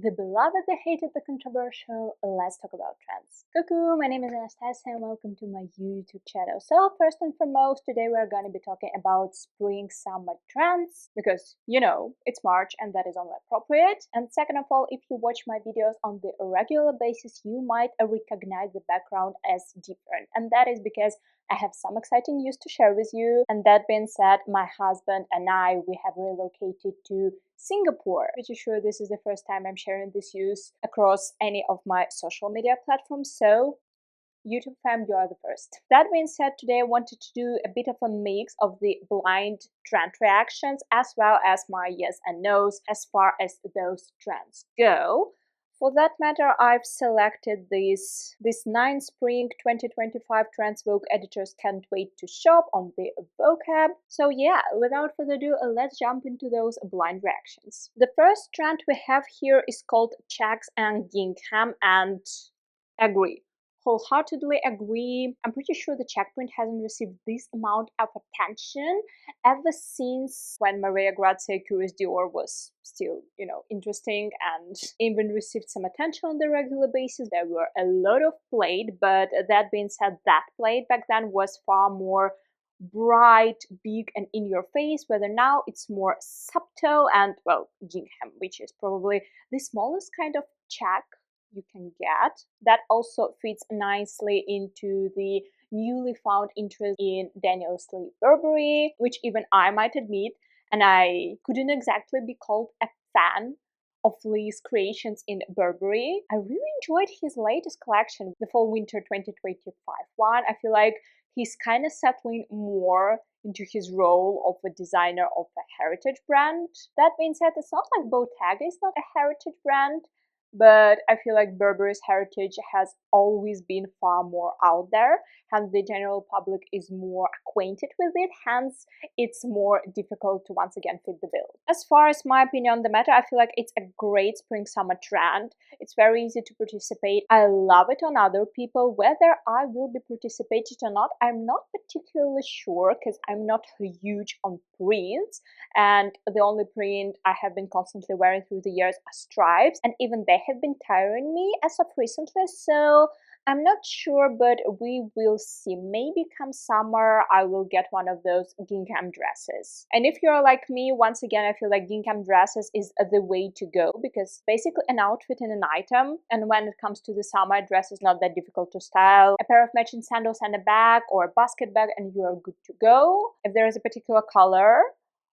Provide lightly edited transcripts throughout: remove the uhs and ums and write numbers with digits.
the beloved, the hated, the controversial. Let's talk about trends. Coucou, my name is Anastasia and welcome to my YouTube channel. So first and foremost, today we're going to be talking about spring summer trends because it's March and that is only appropriate. And second of all, if you watch my videos on the regular basis, you might recognize the background as different, and that is because I have some exciting news to share with you. And that being said, my husband and we have relocated to Singapore. Pretty sure this is the first time I'm sharing this news across any of my social media platforms, so YouTube fam, you are the first. That being said, today I wanted to do a bit of a mix of the blind trend reactions as well as my yes and no's as far as those trends go. For that matter, I've selected these 9 spring 2025 trends Vogue editors can't wait to shop on the Vogue app. So yeah, without further ado, let's jump into those blind reactions. The first trend we have here is called Checks and Gingham, and agree. Wholeheartedly agree. I'm pretty sure the checkpoint hasn't received this amount of attention ever since when Maria Grazia Curious Dior was still, interesting and even received some attention on the regular basis. There were a lot of played, but that being said, that played back then was far more bright, big, and in your face, whether now it's more subtle and, well, gingham, which is probably the smallest kind of check you can get. That also fits nicely into the newly found interest in Daniel Sleeve Burberry, which even I might admit, and I couldn't exactly be called a fan of Lee's creations in Burberry. I really enjoyed his latest collection, the Fall Winter 2025 one. I feel like he's kind of settling more into his role of a designer of a heritage brand. That being said, it's not like Bottega is not a heritage brand, but I feel like Burberry's heritage has always been far more out there, hence the general public is more acquainted with it, hence it's more difficult to once again fit the bill. As far as my opinion on the matter, I feel like it's a great spring-summer trend. It's very easy to participate. I love it on other people. Whether I will be participating or not, I'm not particularly sure because I'm not huge on prints, and the only print I have been constantly wearing through the years are stripes, and even they have been tiring me as of recently, so I'm not sure, but we will see. Maybe come summer I will get one of those gingham dresses. And if you're like me, once again, I feel like gingham dresses is the way to go, because basically an outfit and an item, and when it comes to the summer, a dress is not that difficult to style. A pair of matching sandals and a bag or a basket bag and you are good to go. If there is a particular color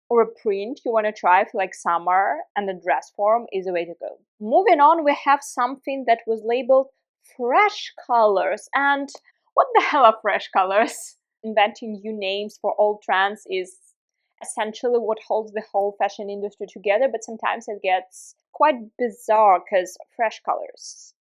or a print you want to try for like summer, and the dress form is the way to go. Moving on, we have something that was labeled fresh colors. And what the hell are fresh colors? Inventing new names for old trends is essentially what holds the whole fashion industry together, but sometimes it gets quite bizarre because fresh colors.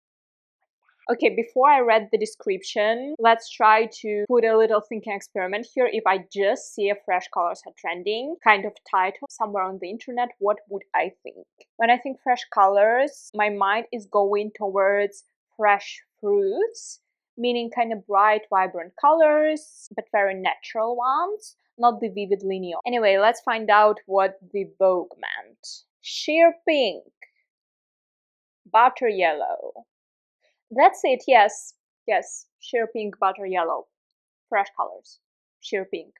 Okay, before I read the description, let's try to put a little thinking experiment here. If I just see a fresh colors are trending kind of title somewhere on the internet, what would I think? When I think fresh colors, my mind is going towards fresh fruits, meaning kind of bright, vibrant colors, but very natural ones, not the vividly neon. Anyway, let's find out what the Vogue meant. Sheer pink, butter yellow. That's it, yes, sheer pink, butter yellow, fresh colors, sheer pink,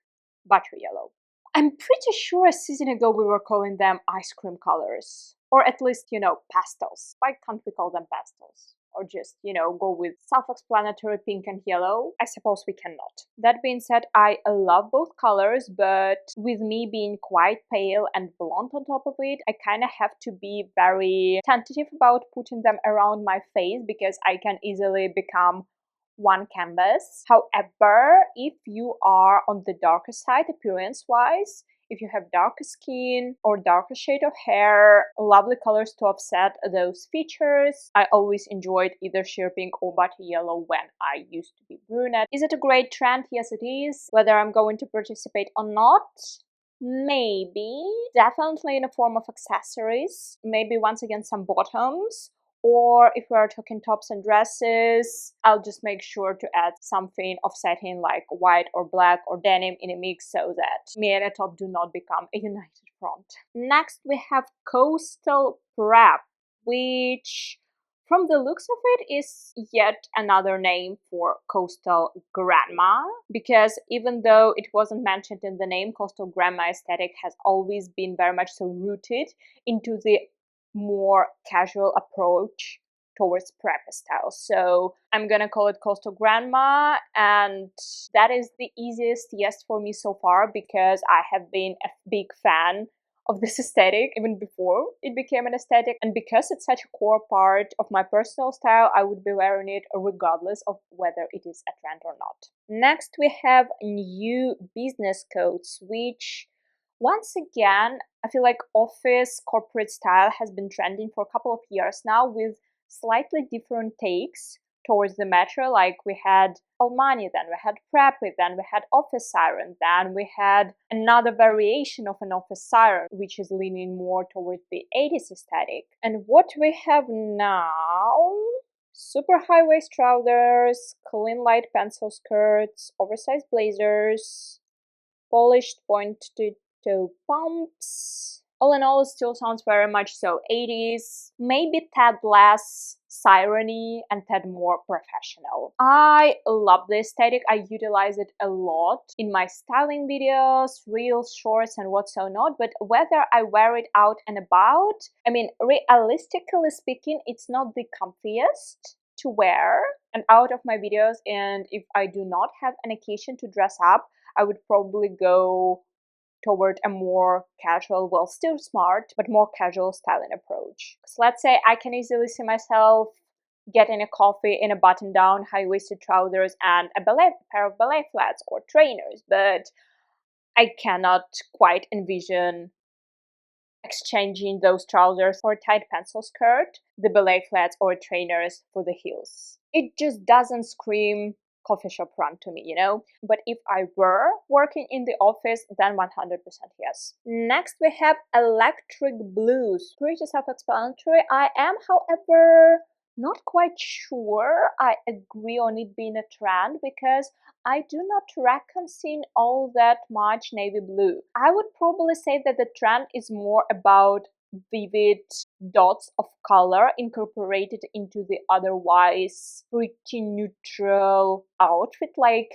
butter yellow. I'm pretty sure a season ago we were calling them ice cream colors, or at least, pastels. Why can't we call them pastels? Or just, go with self-explanatory pink and yellow? I suppose we cannot. That being said, I love both colors, but with me being quite pale and blonde on top of it, I kind of have to be very tentative about putting them around my face because I can easily become one canvas. However, if you are on the darker side appearance-wise, if you have darker skin or darker shade of hair, lovely colors to offset those features. I always enjoyed either sheer pink or butter yellow when I used to be brunette. Is it a great trend? Yes, it is. Whether I'm going to participate or not, maybe. Definitely in the form of accessories. Maybe once again some bottoms. Or if we are talking tops and dresses, I'll just make sure to add something offsetting like white or black or denim in a mix so that me and a top do not become a united front. Next we have coastal prep, which from the looks of it is yet another name for coastal grandma, because even though it wasn't mentioned in the name, coastal grandma aesthetic has always been very much so rooted into the more casual approach towards preppy style. So I'm gonna call it coastal grandma, and that is the easiest yes for me so far, because I have been a big fan of this aesthetic even before it became an aesthetic, and because it's such a core part of my personal style, I would be wearing it regardless of whether it is a trend or not. Next, we have new business coats, which once again, I feel like office corporate style has been trending for a couple of years now, with slightly different takes towards the metro. Like we had Almani, then we had preppy, then we had office siren, then we had another variation of an office siren, which is leaning more towards the 80s aesthetic. And what we have now: super high waist trousers, clean light pencil skirts, oversized blazers, polished pointed toe pumps. All in all, it still sounds very much so 80s, maybe tad less siren-y and tad more professional. I love the aesthetic. I utilize it a lot in my styling videos, reels, shorts, and what's so not. But whether I wear it out and about, I mean, realistically speaking, it's not the comfiest to wear and out of my videos. And if I do not have an occasion to dress up, I would probably go toward a more casual, well, still smart, but more casual styling approach. So let's say I can easily see myself getting a coffee in a button-down, high-waisted trousers and a pair of ballet flats or trainers, but I cannot quite envision exchanging those trousers for a tight pencil skirt, the ballet flats or trainers for the heels. It just doesn't scream coffee shop run to me, you know? But if I were working in the office, then 100% yes. Next, we have electric blues. Pretty self-explanatory. I am, however, not quite sure I agree on it being a trend, because I do not reckon seeing all that much navy blue. I would probably say that the trend is more about vivid dots of color incorporated into the otherwise pretty neutral outfit. Like,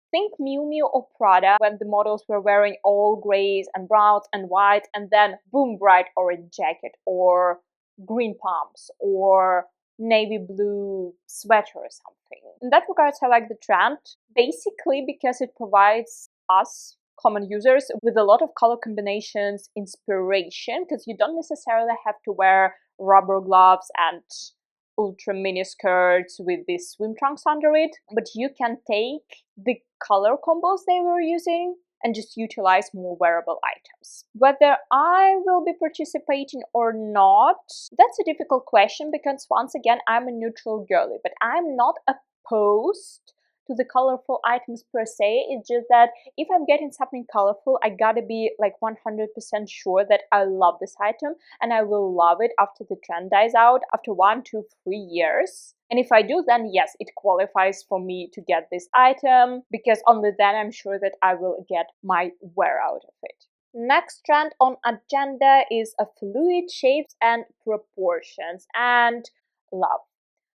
think Miu Miu or Prada, when the models were wearing all grays and browns and white, and then boom, bright orange jacket or green pumps or navy blue sweater or something. In that regards, I like the trend, basically because it provides us common users with a lot of color combinations inspiration, because you don't necessarily have to wear rubber gloves and ultra mini skirts with these swim trunks under it, but you can take the color combos they were using and just utilize more wearable items. Whether I will be participating or not, that's a difficult question, because once again, I'm a neutral girly, but I'm not opposed to the colorful items per se. It's just that if I'm getting something colorful, I gotta be like 100% sure that I love this item and I will love it after the trend dies out, after 1, 2, 3 years. And if I do, then yes, it qualifies for me to get this item, because only then I'm sure that I will get my wear out of it. Next trend on agenda is a fluid shapes and proportions, and love.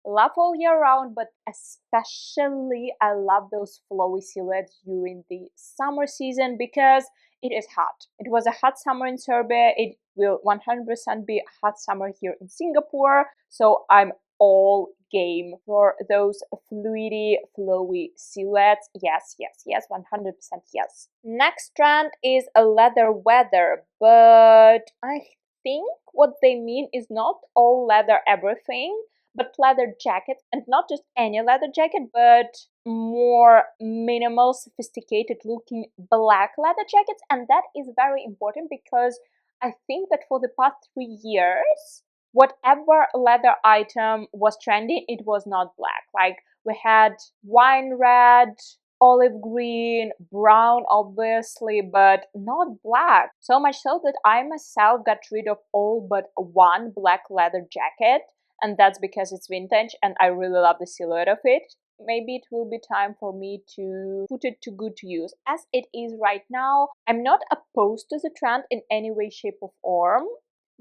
Love all year round, but especially I love those flowy silhouettes during the summer season, because it is hot. It was a hot summer in Serbia. It will 100% be a hot summer here in Singapore. So I'm all game for those fluidy, flowy silhouettes. Yes, yes, yes, 100% yes. Next trend is a leather weather, but I think what they mean is not all leather everything, but leather jackets, and not just any leather jacket, but more minimal, sophisticated looking black leather jackets. And that is very important, because I think that for the past 3 years, whatever leather item was trending, it was not black. Like, we had wine red, olive green, brown obviously, but not black. So much so that I myself got rid of all but one black leather jacket, and that's because it's vintage and I really love the silhouette of it. Maybe it will be time for me to put it to good use. As it is right now, I'm not opposed to the trend in any way, shape or form,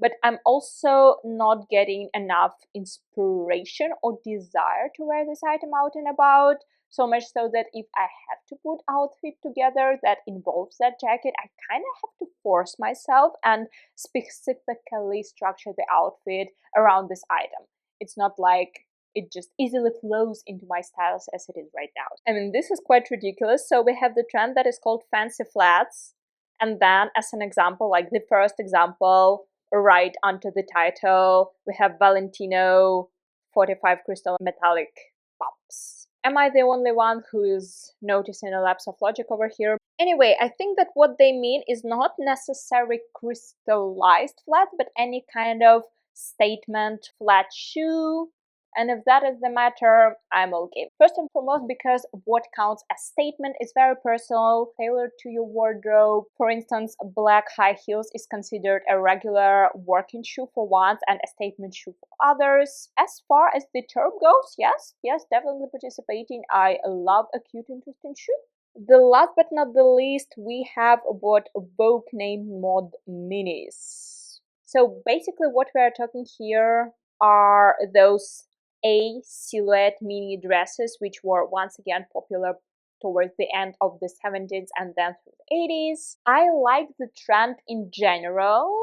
but I'm also not getting enough inspiration or desire to wear this item out and about. So much so that if I have to put outfit together that involves that jacket, I kind of have to force myself and specifically structure the outfit around this item. It's not like it just easily flows into my styles as it is right now. I mean, this is quite ridiculous. So we have the trend that is called fancy flats. And then as an example, like the first example, right under the title, we have Valentino 45 crystal metallic pumps. Am I the only one who is noticing a lapse of logic over here? Anyway, I think that what they mean is not necessarily crystallized flat, but any kind of statement flat shoe. And if that is the matter, I'm okay. First and foremost, because what counts as statement is very personal, tailored to your wardrobe. For instance, black high heels is considered a regular working shoe for ones and a statement shoe for others. As far as the term goes, yes, definitely participating. I love a cute, interesting shoe. The last but not the least, we have what Vogue named mod minis. So basically what we are talking here are those A silhouette mini dresses, which were once again popular towards the end of the 70s and then through the 80s. I like the trend in general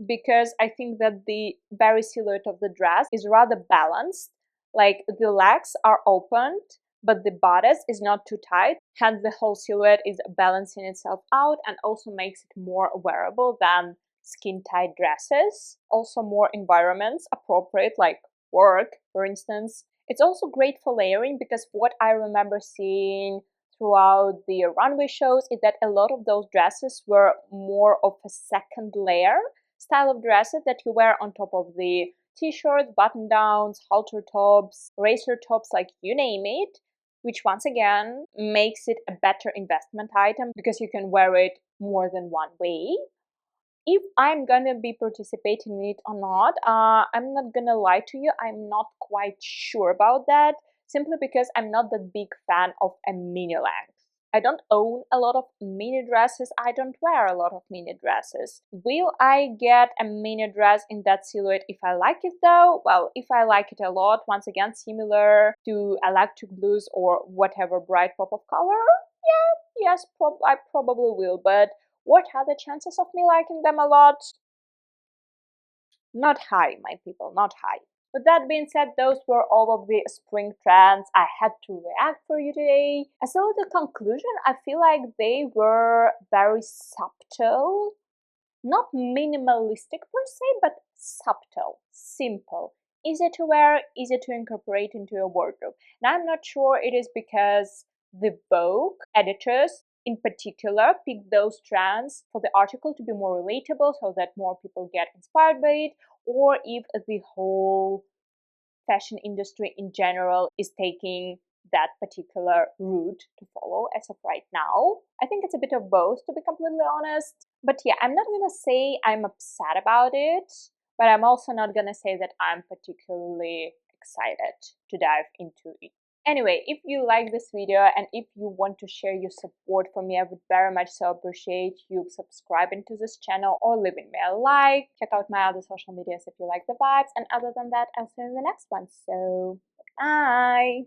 because I think that the very silhouette of the dress is rather balanced. Like the legs are opened, but the bodice is not too tight. Hence, the whole silhouette is balancing itself out and also makes it more wearable than skin-tight dresses. Also, more environments appropriate, like work, for instance. It's also great for layering because what I remember seeing throughout the runway shows is that a lot of those dresses were more of a second layer style of dresses that you wear on top of the t-shirts, button-downs, halter tops, racer tops, like you name it, which once again makes it a better investment item because you can wear it more than one way. If I'm gonna be participating in it or not, I'm not gonna lie to you, I'm not quite sure about that, simply because I'm not that big fan of a mini length. I don't own a lot of mini dresses, I don't wear a lot of mini dresses. Will I get a mini dress in that silhouette if I like it though? Well, if I like it a lot, once again similar to electric blues or whatever bright pop of color, yeah, yes, I probably will, but what are the chances of me liking them a lot? Not high, my people, not high. With that being said, those were all of the spring trends I had to react for you today. As a little conclusion, I feel like they were very subtle, not minimalistic per se, but subtle, simple, easy to wear, easy to incorporate into your wardrobe. Now, I'm not sure it is because the Vogue editors in particular picked those trends for the article to be more relatable so that more people get inspired by it, or if the whole fashion industry in general is taking that particular route to follow as of right now. I think it's a bit of both, to be completely honest. But yeah, I'm not gonna say I'm upset about it, but I'm also not gonna say that I'm particularly excited to dive into it. Anyway, if you like this video and if you want to share your support for me, I would very much so appreciate you subscribing to this channel or leaving me a like. Check out my other social medias if you like the vibes. And other than that, I'll see you in the next one. So, bye!